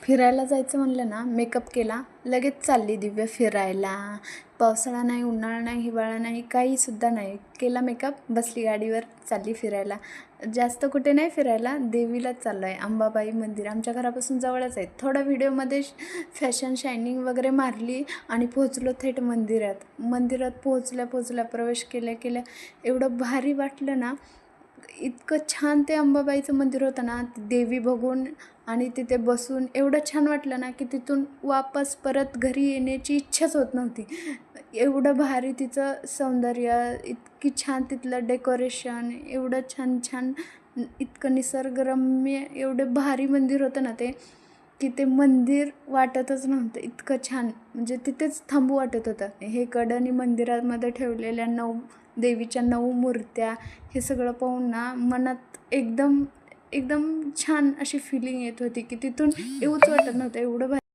फिरायला जायचं म्हणलं ना, मेकअप केला, लगेच चालली दिव्य फिरायला. पावसाळा नाही, उन्हाळा नाही, हिवाळा नाही, काहीसुद्धा नाही. केला मेकअप, बसली गाडीवर, चालली फिरायला. जास्त कुठे नाही फिरायला, देवीलाच चाललो आहे. अंबाबाई मंदिर आमच्या घरापासून जवळच आहे. थोडा व्हिडिओमध्ये फॅशन शायनिंग वगैरे मारली आणि पोहोचलो थेट मंदिरात. मंदिरात पोहोचल्या प्रवेश केल्या एवढं भारी वाटलं ना. इतकं छान ते अंबाबाईचं मंदिर होतं ना. देवी बघून आणि तिथे बसून एवढं छान वाटलं ना की तिथून वापस परत घरी येण्याची इच्छाच होत नव्हती. एवढं भारी तिचं सौंदर्य, इतकी छान तिथलं डेकोरेशन, एवढं छान इतकं निसर्गरम्य, एवढं भारी मंदिर होतं ना ते, की ते मंदिर वाटतच नव्हतं. इतकं छान, म्हणजे तिथेच थांबू वाटत होतं. हे कडानी मंदिरामध्ये ठेवलेल्या देवीच्या 9 मूर्त्या, हे सगळं पाहून ना मनात एकदम छान अशी फिलिंग येत होती की तिथून येऊच वाटत नव्हतं. एवढं